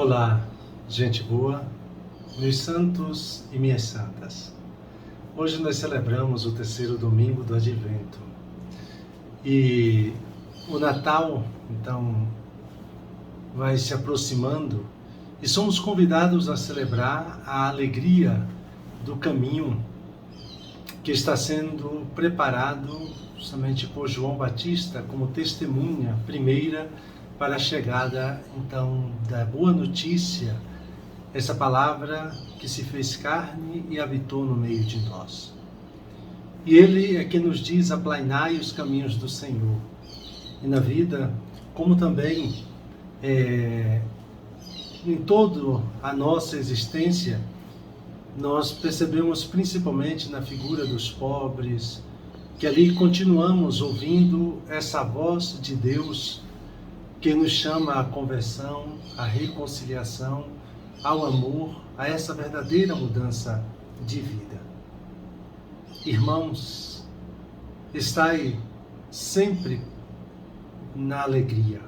Olá, gente boa, meus santos e minhas santas. Hoje nós celebramos o terceiro domingo do Advento. E o Natal, então, vai se aproximando e somos convidados a celebrar a alegria do caminho que está sendo preparado justamente por João Batista como testemunha primeira para a chegada, então, da boa notícia, essa palavra que se fez carne e habitou no meio de nós. E Ele é que nos diz: aplainai os caminhos do Senhor. E na vida, como também em toda a nossa existência, nós percebemos principalmente na figura dos pobres, que ali continuamos ouvindo essa voz de Deus que nos chama à conversão, à reconciliação, ao amor, a essa verdadeira mudança de vida. Irmãos, estai sempre na alegria,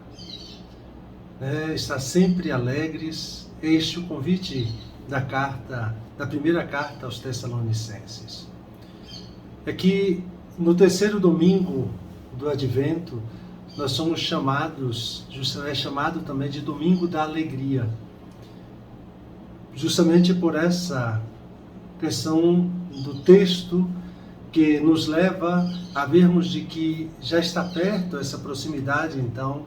estar sempre alegres. Este é o convite da primeira carta aos Tessalonicenses. É que no terceiro domingo do Advento, nós somos chamados, é chamado também de domingo da alegria, justamente por essa questão do texto que nos leva a vermos de que já está perto essa proximidade, então,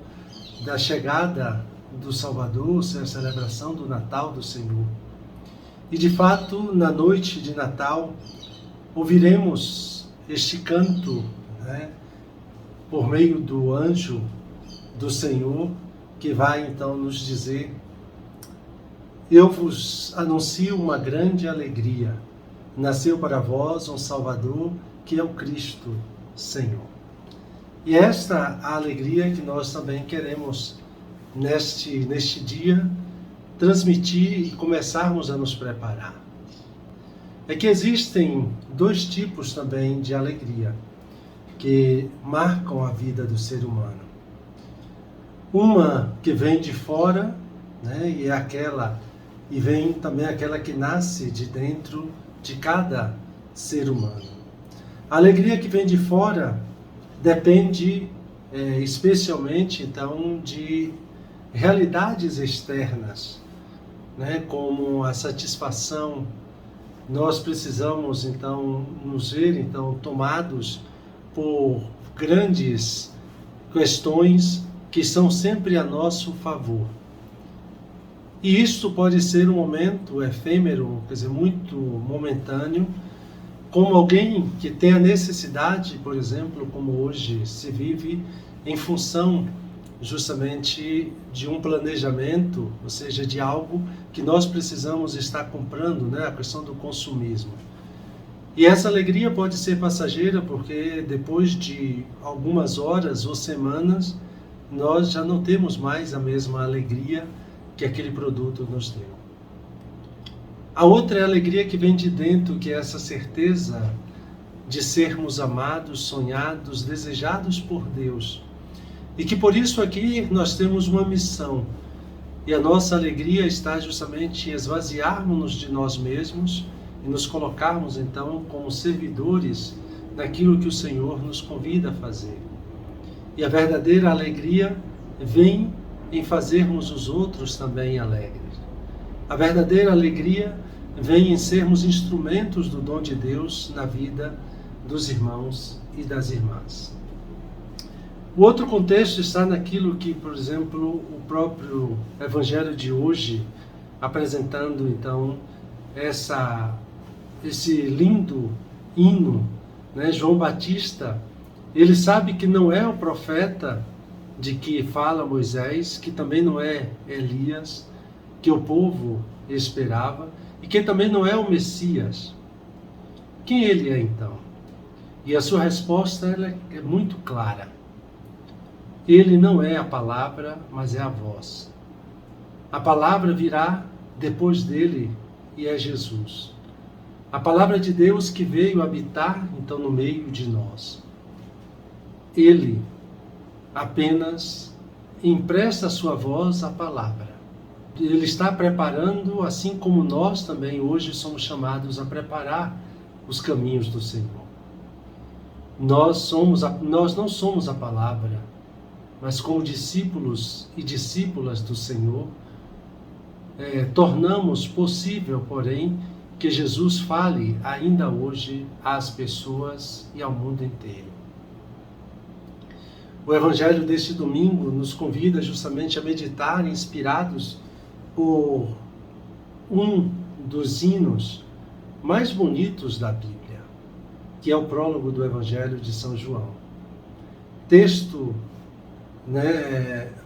da chegada do Salvador, a celebração do Natal do Senhor. E, de fato, na noite de Natal, ouviremos este canto, por meio do anjo do Senhor, que vai então nos dizer: eu vos anuncio uma grande alegria, nasceu para vós um Salvador, que é o Cristo Senhor. E esta a alegria que nós também queremos neste dia transmitir e começarmos a nos preparar. É que existem dois tipos também de alegria que marcam a vida do ser humano. Uma que vem de fora, e vem também aquela que nasce de dentro de cada ser humano. A alegria que vem de fora depende especialmente então de realidades externas, como a satisfação. Nós precisamos então nos ver tomados por grandes questões que são sempre a nosso favor. E isto pode ser um momento efêmero, muito momentâneo, como alguém que tem a necessidade, por exemplo, como hoje se vive, em função justamente de um planejamento, ou seja, de algo que nós precisamos estar comprando, a questão do consumismo. E essa alegria pode ser passageira, porque depois de algumas horas ou semanas, nós já não temos mais a mesma alegria que aquele produto nos deu. A outra é a alegria que vem de dentro, que é essa certeza de sermos amados, sonhados, desejados por Deus. E que por isso aqui nós temos uma missão. E a nossa alegria está justamente em esvaziarmos-nos de nós mesmos e nos colocarmos então como servidores naquilo que o Senhor nos convida a fazer. E a verdadeira alegria vem em fazermos os outros também alegres. A verdadeira alegria vem em sermos instrumentos do dom de Deus na vida dos irmãos e das irmãs. O outro contexto está naquilo que, por exemplo, o próprio Evangelho de hoje, apresentando então esse lindo hino, João Batista, ele sabe que não é o profeta de que fala Moisés, que também não é Elias, que o povo esperava, e que também não é o Messias. Quem ele é então? E a sua resposta ela é muito clara. Ele não é a palavra, mas é a voz. A palavra virá depois dele e é Jesus. A palavra de Deus que veio habitar então no meio de nós. Ele apenas empresta a sua voz à palavra. Ele está preparando, assim como nós também hoje somos chamados a preparar os caminhos do Senhor. Nós não somos a palavra, mas como discípulos e discípulas do Senhor, tornamos possível, porém, que Jesus fale ainda hoje às pessoas e ao mundo inteiro. O Evangelho deste domingo nos convida justamente a meditar, inspirados por um dos hinos mais bonitos da Bíblia, que é o prólogo do Evangelho de São João. O texto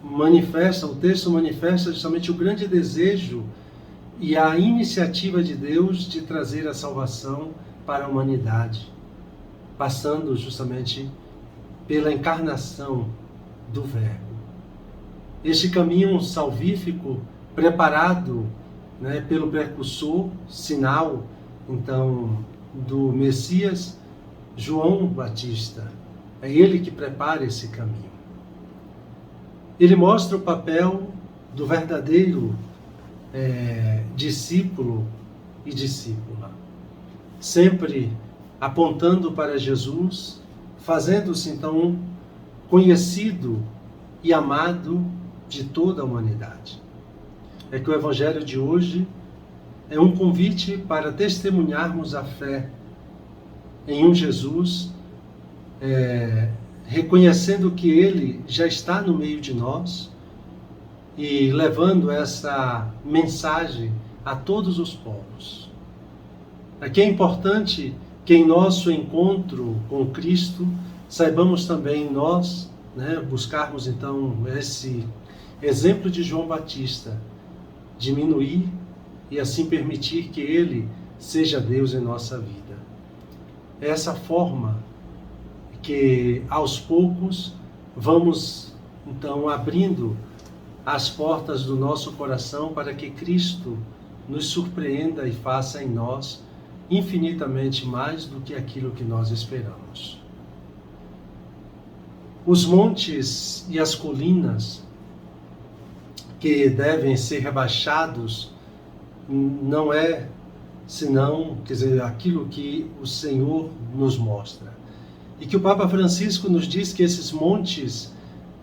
manifesta justamente o grande desejo e a iniciativa de Deus de trazer a salvação para a humanidade, passando justamente pela encarnação do Verbo. Este caminho salvífico preparado pelo precursor, sinal, então, do Messias, João Batista. É ele que prepara esse caminho. Ele mostra o papel do verdadeiro discípulo e discípula, sempre apontando para Jesus, fazendo-se então conhecido e amado de toda a humanidade. É que o Evangelho de hoje é um convite para testemunharmos a fé em um Jesus, reconhecendo que Ele já está no meio de nós e levando essa mensagem a todos os povos. Aqui é importante que em nosso encontro com Cristo saibamos também nós buscarmos então esse exemplo de João Batista, diminuir e assim permitir que Ele seja Deus em nossa vida. É essa forma que aos poucos vamos então abrindo as portas do nosso coração para que Cristo nos surpreenda e faça em nós infinitamente mais do que aquilo que nós esperamos. Os montes e as colinas que devem ser rebaixados não é senão, aquilo que o Senhor nos mostra. E que o Papa Francisco nos diz que esses montes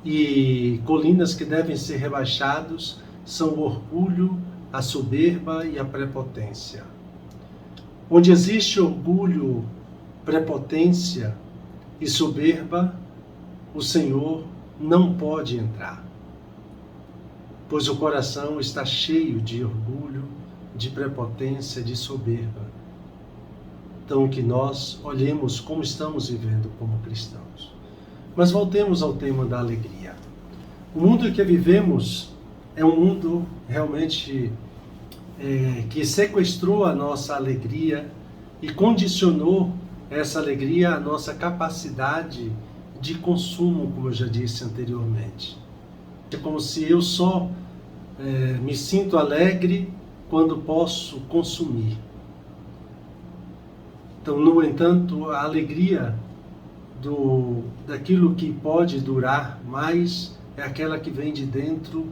e colinas que devem ser rebaixados são o orgulho, a soberba e a prepotência. Onde existe orgulho, prepotência e soberba, o Senhor não pode entrar, pois o coração está cheio de orgulho, de prepotência, de soberba. Então, que nós olhemos como estamos vivendo como cristãos. Mas voltemos ao tema da alegria. O mundo que vivemos é um mundo realmente que sequestrou a nossa alegria e condicionou essa alegria à nossa capacidade de consumo, como eu já disse anteriormente. É como se eu só me sinto alegre quando posso consumir. Então, no entanto, a alegria daquilo que pode durar mais é aquela que vem de dentro,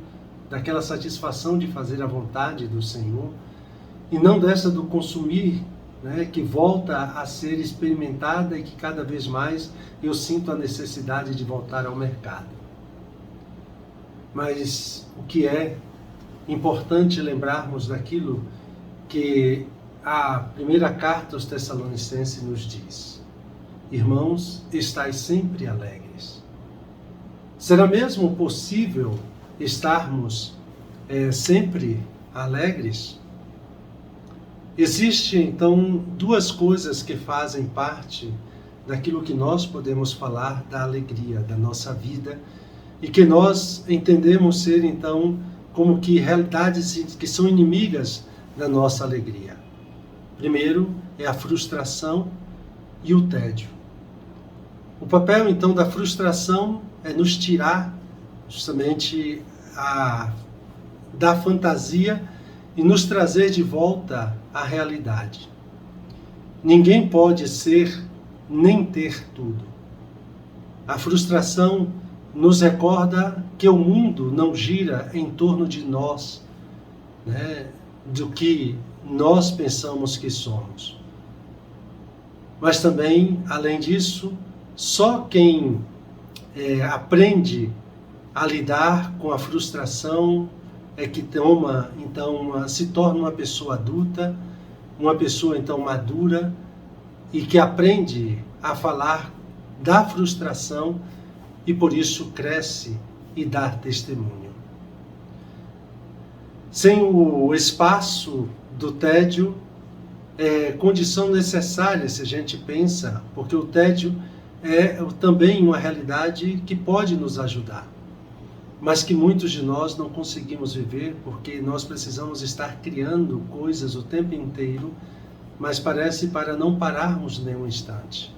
daquela satisfação de fazer a vontade do Senhor, e não dessa do consumir, que volta a ser experimentada e que cada vez mais eu sinto a necessidade de voltar ao mercado. Mas o que é importante lembrarmos daquilo que a primeira carta aos Tessalonicenses nos diz: irmãos, estais sempre alegres. Será mesmo possível estarmos sempre alegres? Existem, então, duas coisas que fazem parte daquilo que nós podemos falar da alegria da nossa vida e que nós entendemos ser, então, como que realidades que são inimigas da nossa alegria. Primeiro é a frustração e o tédio. O papel, então, da frustração é nos tirar justamente da fantasia e nos trazer de volta à realidade. Ninguém pode ser nem ter tudo. A frustração nos recorda que o mundo não gira em torno de nós né, do que nós pensamos que somos. Mas também, além disso, só quem aprende a lidar com a frustração é que toma, então, se torna uma pessoa adulta, uma pessoa então madura e que aprende a falar da frustração e por isso cresce e dá testemunho. Sem o espaço do tédio, é condição necessária se a gente pensa, porque o tédio é também uma realidade que pode nos ajudar, mas que muitos de nós não conseguimos viver porque nós precisamos estar criando coisas o tempo inteiro, mas parece para não pararmos nenhum instante.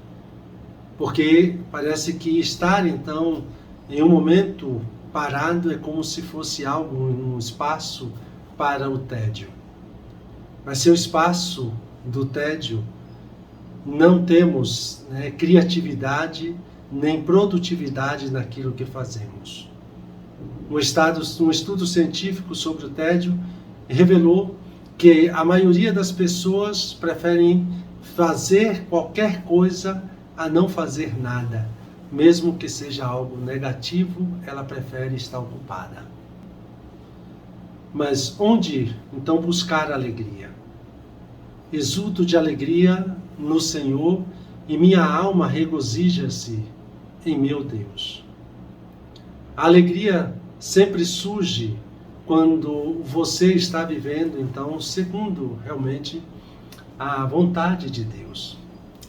Porque parece que estar então em um momento parado é como se fosse algo, um espaço para o tédio. Mas se o espaço do tédio não temos criatividade nem produtividade naquilo que fazemos. Um estudo científico sobre o tédio revelou que a maioria das pessoas preferem fazer qualquer coisa a não fazer nada. Mesmo que seja algo negativo, ela prefere estar ocupada. Mas onde então buscar alegria? Exulto de alegria no Senhor e minha alma regozija-se em meu Deus. A alegria sempre surge quando você está vivendo, então, segundo realmente a vontade de Deus.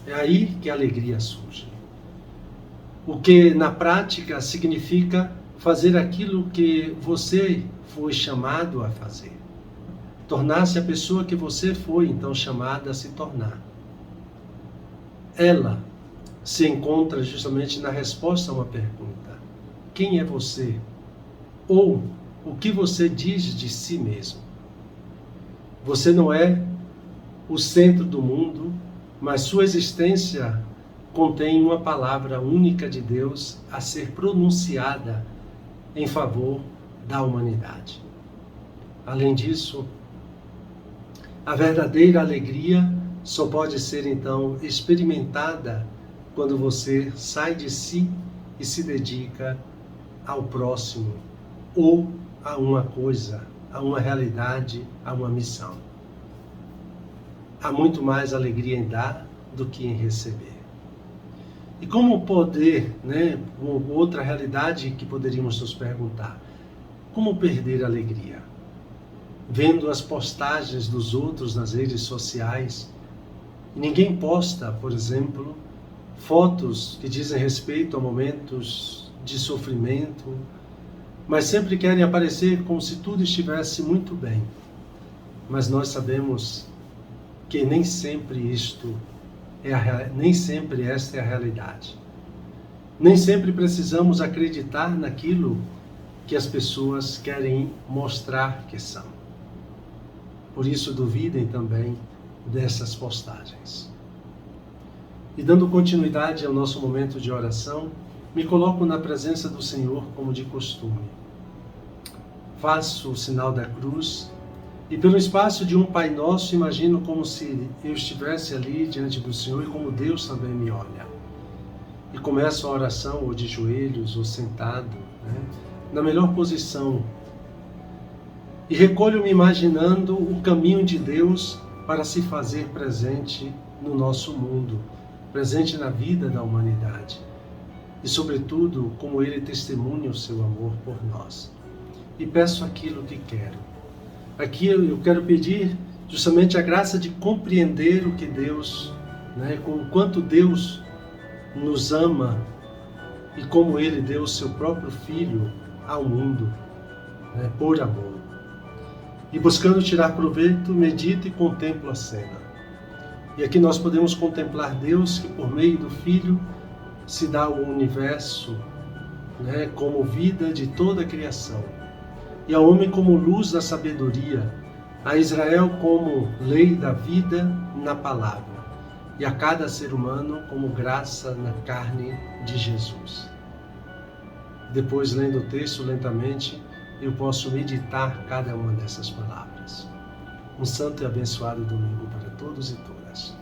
É aí que a alegria surge. O que na prática significa fazer aquilo que você foi chamado a fazer. Tornar-se a pessoa que você foi, então, chamada a se tornar. Ela se encontra justamente na resposta a uma pergunta. Quem é você? Ou o que você diz de si mesmo? Você não é o centro do mundo, mas sua existência contém uma palavra única de Deus a ser pronunciada em favor da humanidade. Além disso, a verdadeira alegria só pode ser então experimentada quando você sai de si e se dedica ao próximo ou a uma coisa, a uma realidade, a uma missão. Há muito mais alegria em dar do que em receber. E como poder, outra realidade que poderíamos nos perguntar, como perder a alegria? Vendo as postagens dos outros nas redes sociais, ninguém posta, por exemplo, fotos que dizem respeito a momentos de sofrimento, mas sempre querem aparecer como se tudo estivesse muito bem. Mas nós sabemos que nem sempre esta é a realidade. Nem sempre precisamos acreditar naquilo que as pessoas querem mostrar que são. Por isso duvidem também dessas postagens. E dando continuidade ao nosso momento de oração, me coloco na presença do Senhor como de costume. Faço o sinal da cruz e pelo espaço de um Pai Nosso imagino como se eu estivesse ali diante do Senhor e como Deus também me olha. E começo a oração ou de joelhos ou sentado, na melhor posição. E recolho-me imaginando o caminho de Deus para se fazer presente no nosso mundo, presente na vida da humanidade. E, sobretudo, como Ele testemunha o seu amor por nós. E peço aquilo que quero. Aqui eu quero pedir justamente a graça de compreender o que Deus, com o quanto Deus nos ama e como Ele deu o seu próprio Filho ao mundo, por amor. E buscando tirar proveito, medito e contemplo a cena. E aqui nós podemos contemplar Deus que por meio do Filho se dá ao universo, como vida de toda a criação. E ao homem como luz da sabedoria, a Israel como lei da vida na palavra, e a cada ser humano como graça na carne de Jesus. Depois, lendo o texto lentamente, eu posso meditar cada uma dessas palavras. todas. Um santo e abençoado domingo para todos e todas.